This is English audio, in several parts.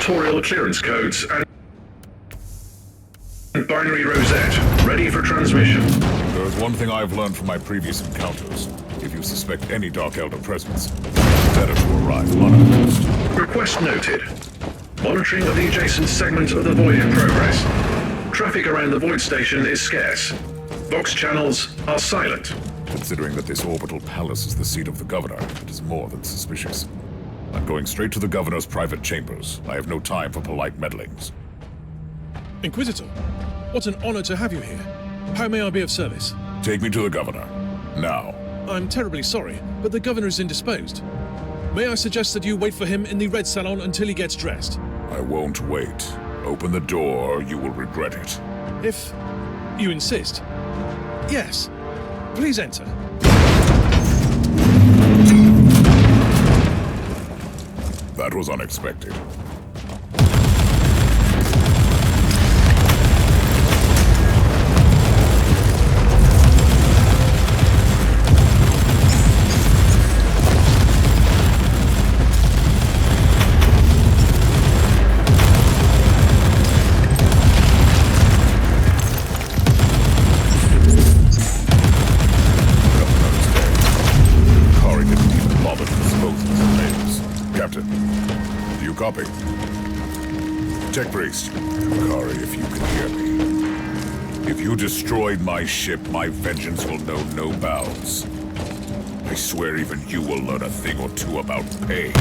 territorial clearance codes and binary rosette, ready for transmission. There is one thing I've learned from my previous encounters. If you suspect any Dark Elder presence, better to arrive unopposed. Request noted. Monitoring of the adjacent segment of the Void in progress. Traffic around the Void station is scarce. Vox channels are silent. Considering that this orbital palace is the seat of the governor, it is more than suspicious. I'm going straight to the governor's private chambers. I have no time for polite meddlings. Inquisitor, what an honor to have you here. How may I be of service? Take me to the governor. Now. I'm terribly sorry, but the governor is indisposed. May I suggest that you wait for him in the Red Salon until he gets dressed? I won't wait. Open the door, or you will regret it. If you insist. Yes. Please enter. That was unexpected. Copy. Tech Priest. Kari, if you can hear me. If you destroyed my ship, my vengeance will know no bounds. I swear even you will learn a thing or two about pain.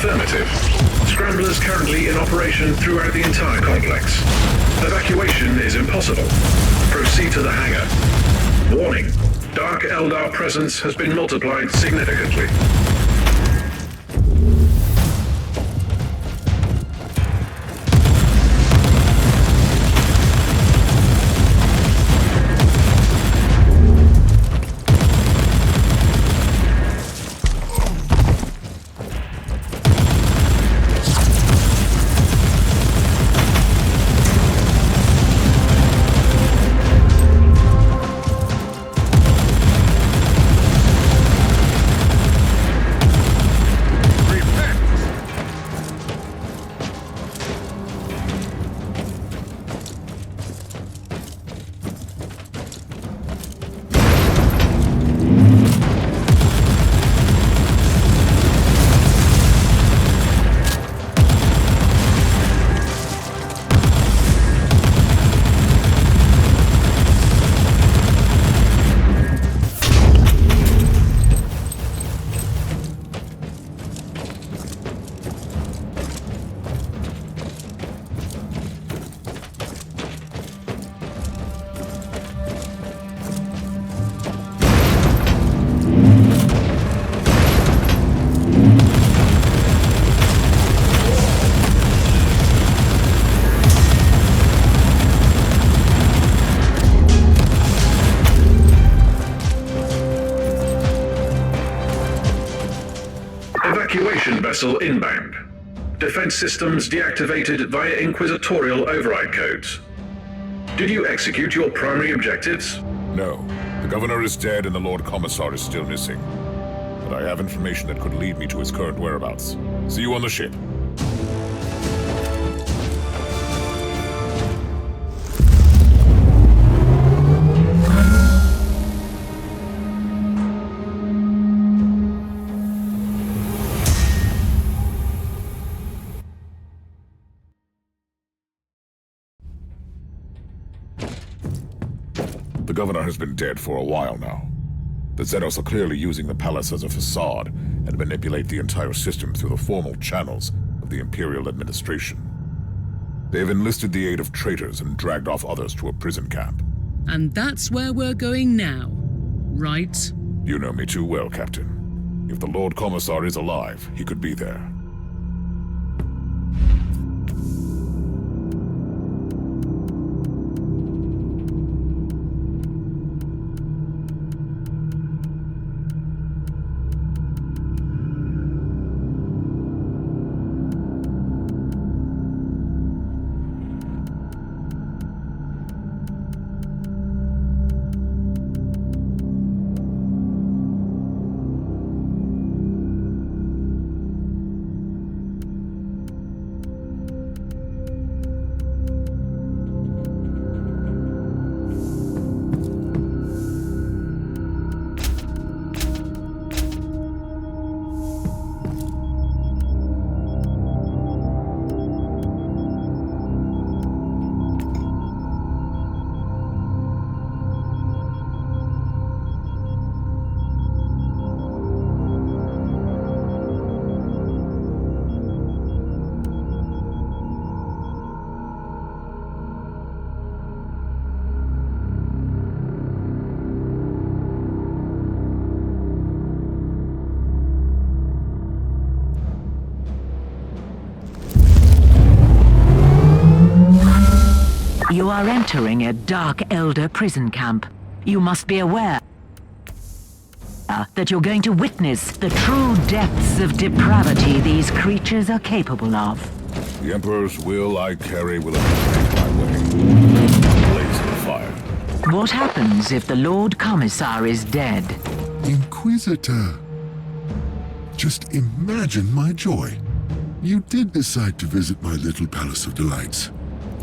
Affirmative. Scramblers currently in operation throughout the entire complex. Evacuation is impossible. Proceed to the hangar. Warning. Dark Eldar presence has been multiplied significantly. vessel inbound. Defense systems deactivated via Inquisitorial override codes. Did you execute your primary objectives? No. The Governor is dead and the Lord Commissar is still missing. But I have information that could lead me to his current whereabouts. See you on the ship. The Governor has been dead for a while now. The Xenos are clearly using the palace as a facade and manipulate the entire system through the formal channels of the Imperial administration. They have enlisted the aid of traitors and dragged off others to a prison camp. And that's where we're going now, right? You know me too well, Captain. If the Lord Commissar is alive, he could be there. You are entering a Dark Elder prison camp. You must be aware that you're going to witness the true depths of depravity these creatures are capable of. The Emperor's will I carry will illuminate my way. Blaze the fire. What happens if the Lord Commissar is dead? Inquisitor! Just imagine my joy. You did decide to visit my little Palace of Delights.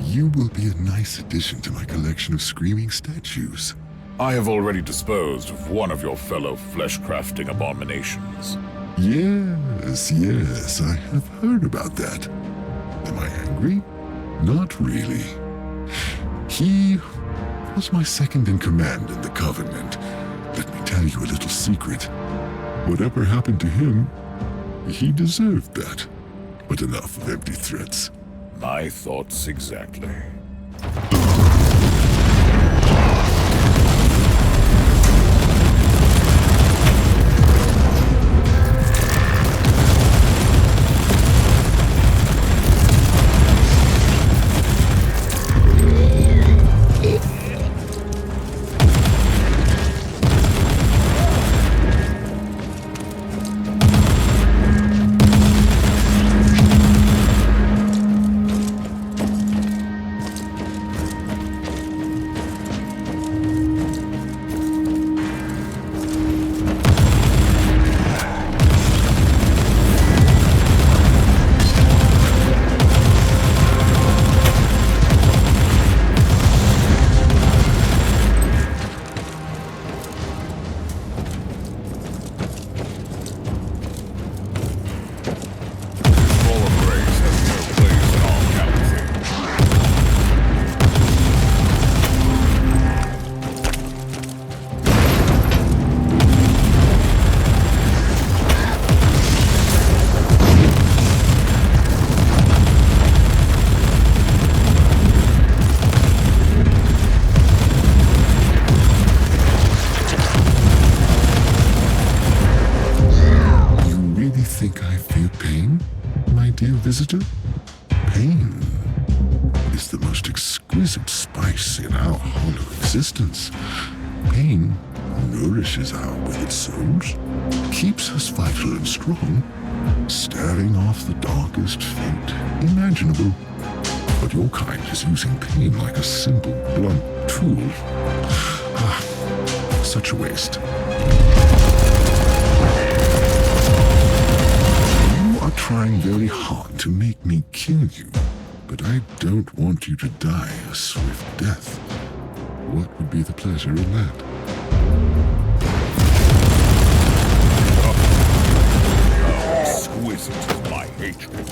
You will be a nice addition to my collection of screaming statues. I have already disposed of one of your fellow flesh-crafting abominations. Yes, I have heard about that. Am I angry? Not really. He was my second in command in the Covenant. Let me tell you a little secret. Whatever happened to him, he deserved that. But enough of empty threats. My thoughts exactly. Visitor? Pain is the most exquisite spice in our hollow existence. Pain nourishes our withered souls, keeps us vital and strong, staring off the darkest fate imaginable. But your kind is using pain like a simple, blunt tool. Ah, such a waste. You are trying very hard to make me kill you, but I don't want you to die a swift death. What would be the pleasure in that? How exquisite is my hatred.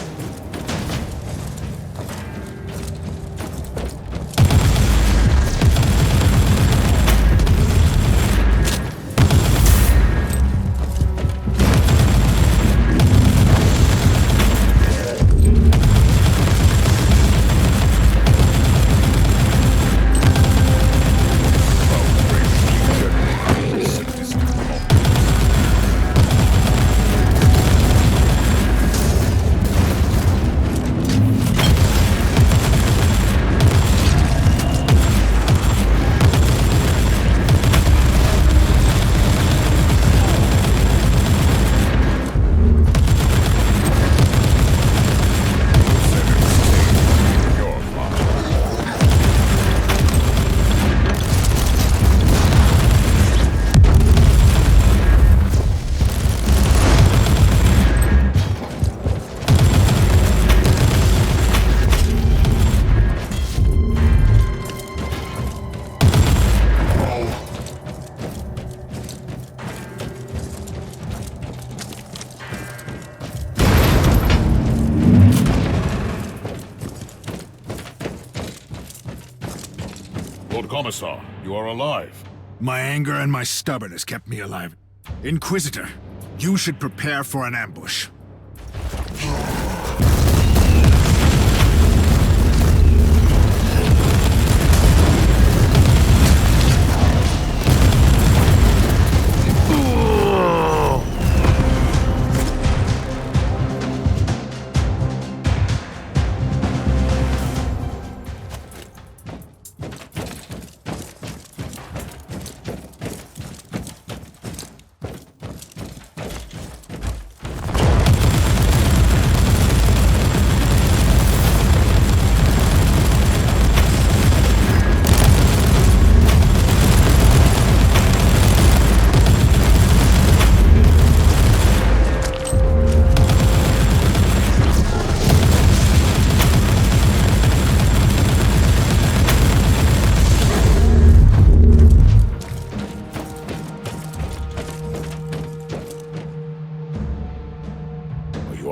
Lord Commissar, you are alive. My anger and my stubbornness kept me alive. Inquisitor, you should prepare for an ambush.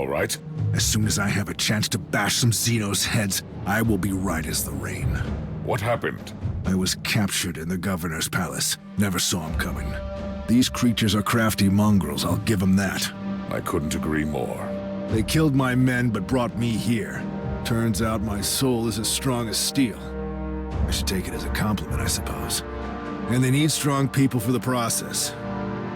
All right? As soon as I have a chance to bash some Xenos' heads, I will be right as the rain. What happened? I was captured in the governor's palace. Never saw him coming. These creatures are crafty mongrels, I'll give them that. I couldn't agree more. They killed my men but brought me here. Turns out my soul is as strong as steel. I should take it as a compliment, I suppose. And they need strong people for the process.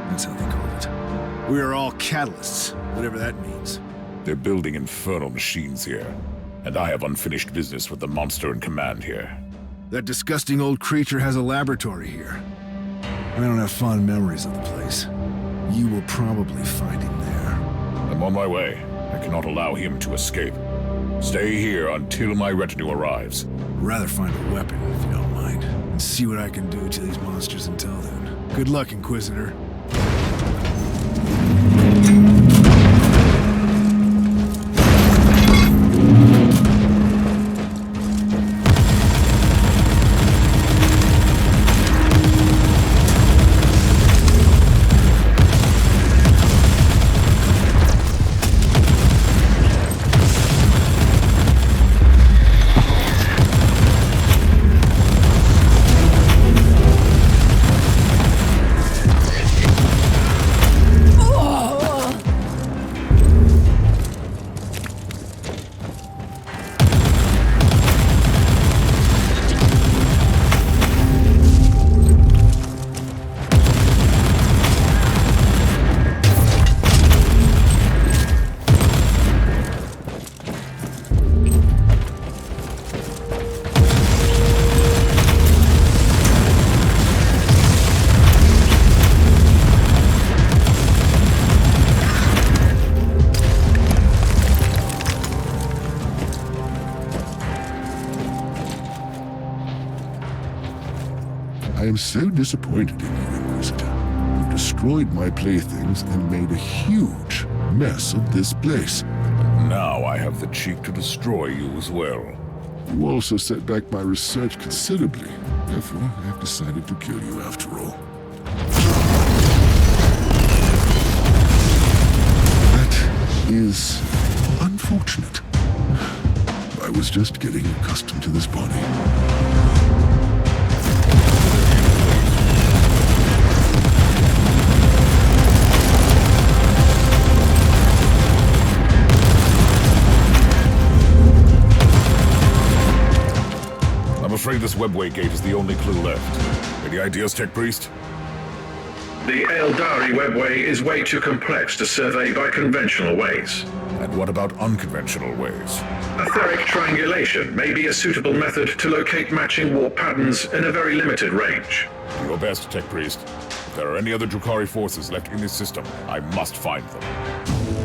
That's how they call it. We are all catalysts, whatever that means. They're building infernal machines here, and I have unfinished business with the monster in command here. That disgusting old creature has a laboratory here. I don't have fond memories of the place. You will probably find him there. I'm on my way. I cannot allow him to escape. Stay here until my retinue arrives. Rather find a weapon, if you don't mind, and see what I can do to these monsters until then. Good luck, Inquisitor. I am so disappointed in you, Inquisitor. You destroyed my playthings and made a huge mess of this place. Now I have the cheek to destroy you as well. You also set back my research considerably. Therefore, I have decided to kill you after all. That is unfortunate. I was just getting accustomed to this body. I'm afraid this webway gate is the only clue left. Any ideas, Tech Priest? The Eldari webway is way too complex to survey by conventional ways. And what about unconventional ways? Etheric triangulation may be a suitable method to locate matching warp patterns in a very limited range. Do your best, Tech Priest. If there are any other Drukhari forces left in this system, I must find them.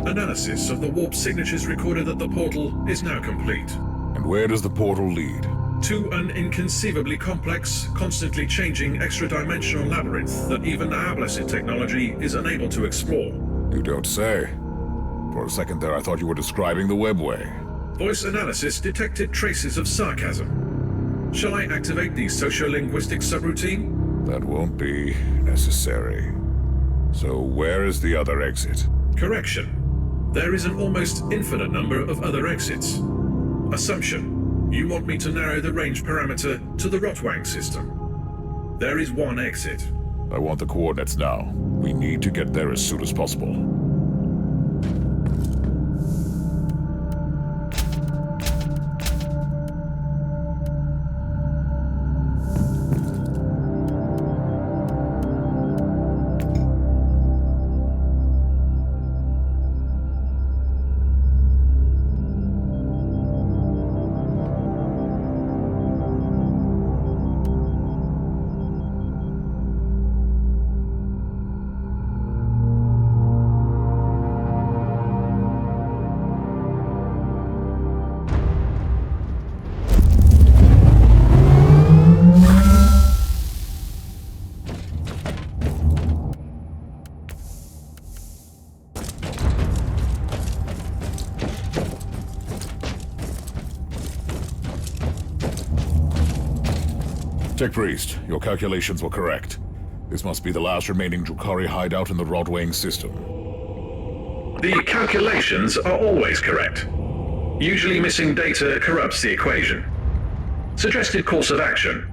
Analysis of the warp signatures recorded at the portal is now complete. And where does the portal lead? To an inconceivably complex, constantly changing extra-dimensional labyrinth that even our blessed technology is unable to explore. You don't say. For a second there I thought you were describing the webway. Voice analysis detected traces of sarcasm. Shall I activate the sociolinguistic subroutine? That won't be necessary. So where is the other exit? Correction. There is an almost infinite number of other exits. Assumption. You want me to narrow the range parameter to the Rotwang system. There is one exit. I want the coordinates now. We need to get there as soon as possible. Tech Priest, your calculations were correct. This must be the last remaining Drukhari hideout in the Rodwang system. The calculations are always correct. Usually missing data corrupts the equation. Suggested course of action.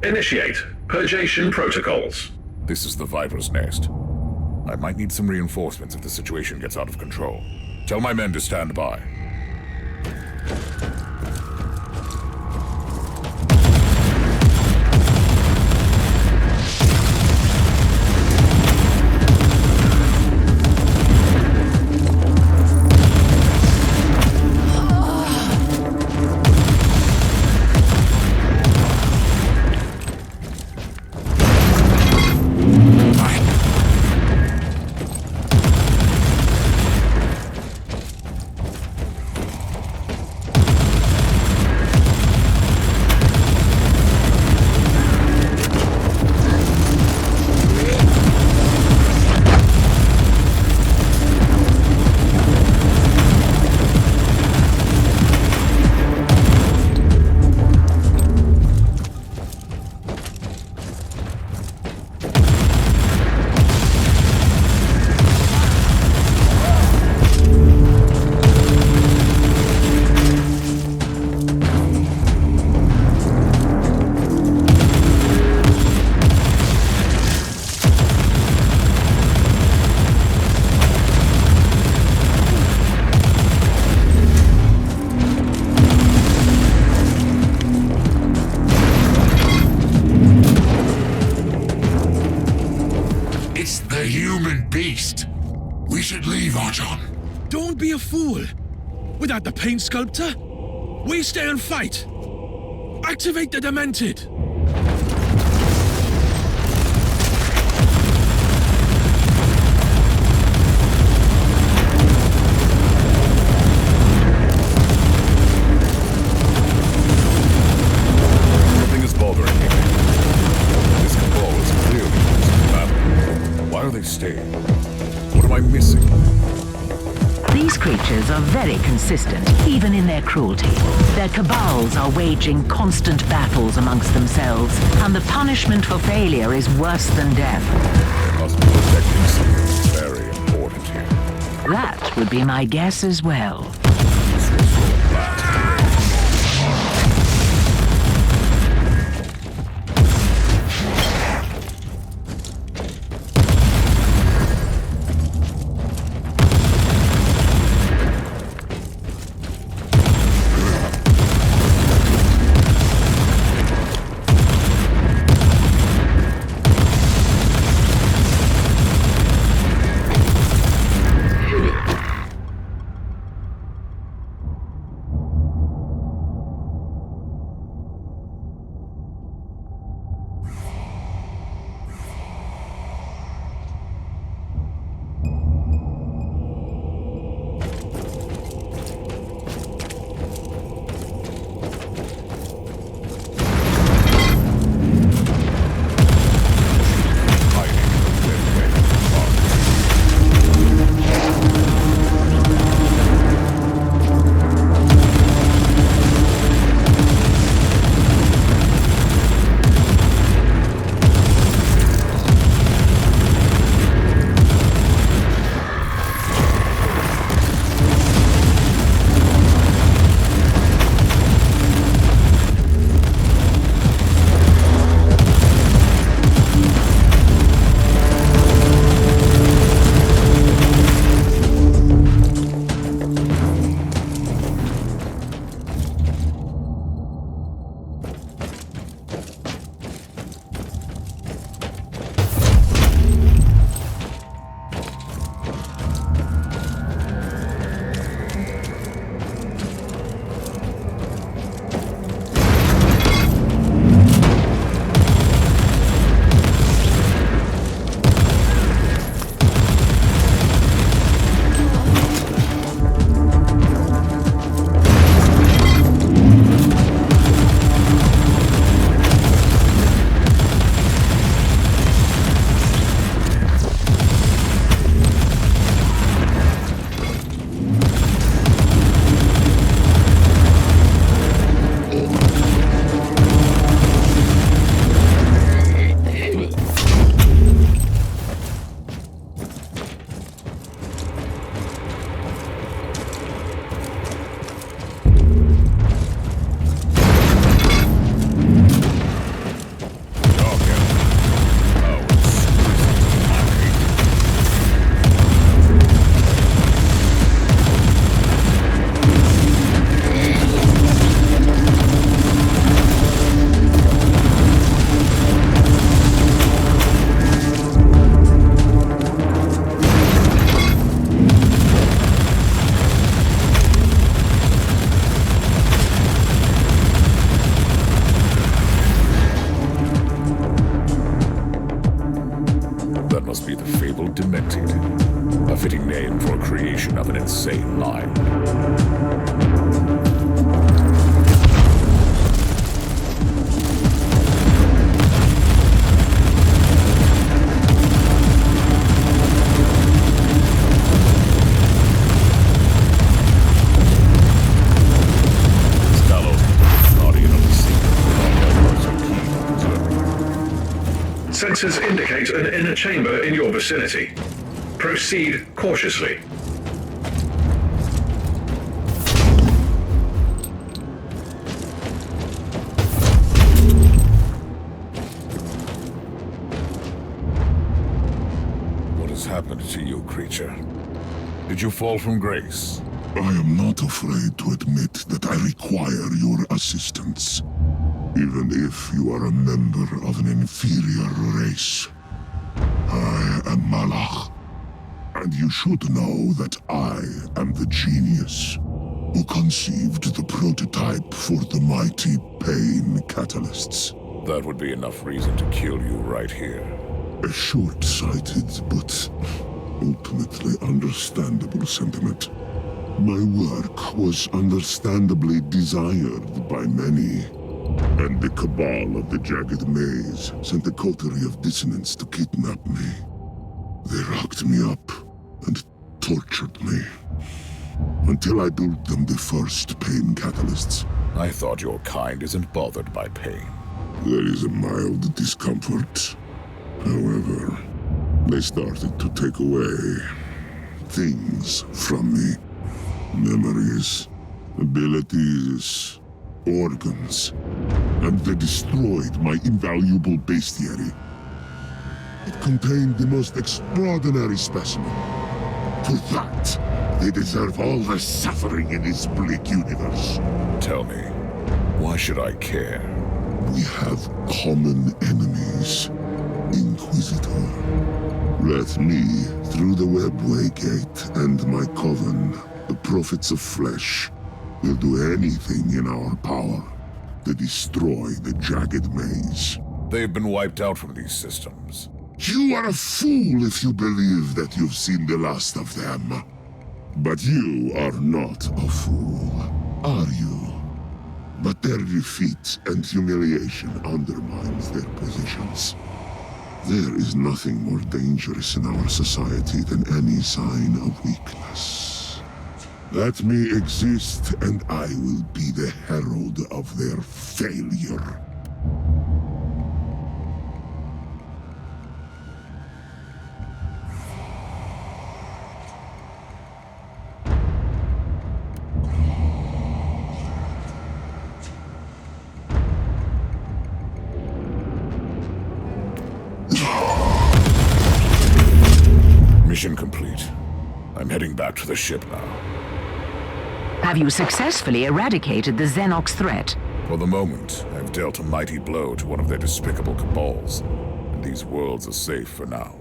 Initiate purgation protocols. This is the Viper's nest. I might need some reinforcements if the situation gets out of control. Tell my men to stand by. fool! Without the paint sculptor, we stay and fight! Activate the Demented! Something is bothering me. This cabal is clearly losing battle. Why are they staying? What am I missing? These creatures are very consistent, even in their cruelty. Their cabals are waging constant battles amongst themselves, and the punishment for failure is worse than death. They must be protecting something very important here. That would be my guess as well. This will so last. fitting name for a creation of an insane mind. Sensors indicate an inner chamber in your vicinity. Proceed cautiously. What has happened to you, creature? Did you fall from grace? I am not afraid to admit that I require your assistance. Even if you are a member of an inferior race. I am Malach. And you should know that I am the genius who conceived the prototype for the mighty pain catalysts. That would be enough reason to kill you right here. A short-sighted but ultimately understandable sentiment. My work was understandably desired by many, and the cabal of the Jagged Maze sent a coterie of dissonants to kidnap me. They rocked me up and tortured me, until I built them the first pain catalysts. I thought your kind isn't bothered by pain. There is a mild discomfort. However, they started to take away things from me. Memories, abilities, organs, and they destroyed my invaluable bestiary. It contained the most extraordinary specimen. For that, they deserve all the suffering in this bleak universe. Tell me, why should I care? We have common enemies, Inquisitor. Let me through the webway gate and my coven, the prophets of flesh, will do anything in our power to destroy the Jagged Maze. They've been wiped out from these systems. You are a fool if you believe that you've seen the last of them. But you are not a fool, are you? But their defeat and humiliation undermines their positions. There is nothing more dangerous in our society than any sign of weakness. Let me exist, and I will be the herald of their failure. Mission complete. I'm heading back to the ship now. Have you successfully eradicated the Xenox threat? For the moment, I've dealt a mighty blow to one of their despicable cabals, and these worlds are safe for now.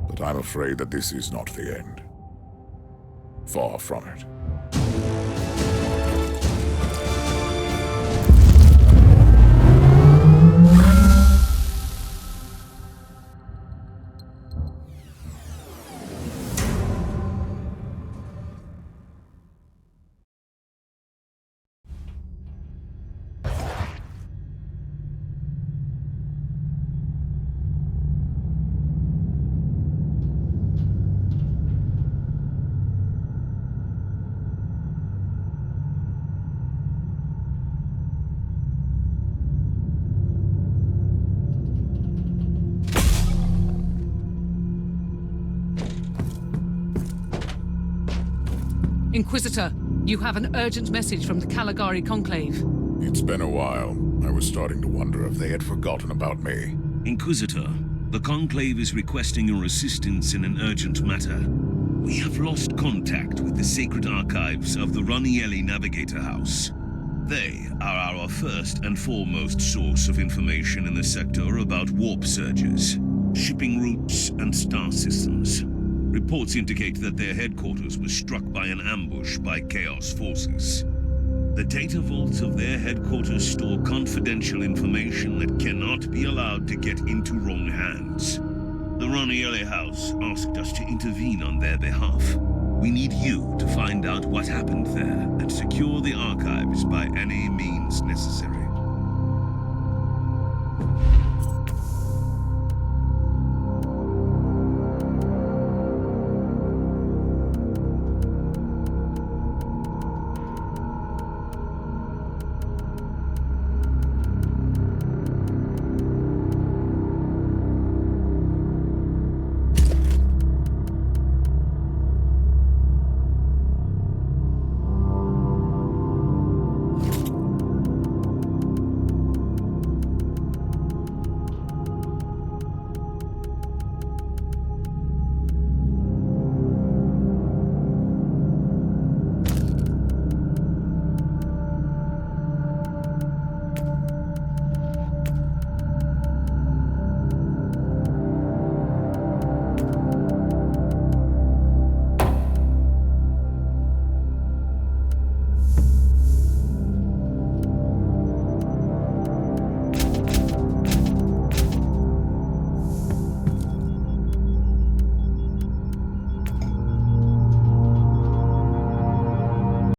But I'm afraid that this is not the end. Far from it. Inquisitor, you have an urgent message from the Caligari Conclave. It's been a while. I was starting to wonder if they had forgotten about me. Inquisitor, the Conclave is requesting your assistance in an urgent matter. We have lost contact with the sacred archives of the Ranielli Navigator House. They are our first and foremost source of information in the sector about warp surges, shipping routes, and star systems. Reports indicate that their headquarters was struck by an ambush by Chaos forces. The data vaults of their headquarters store confidential information that cannot be allowed to get into wrong hands. The Ranielli House asked us to intervene on their behalf. We need you to find out what happened there and secure the archives by any means necessary.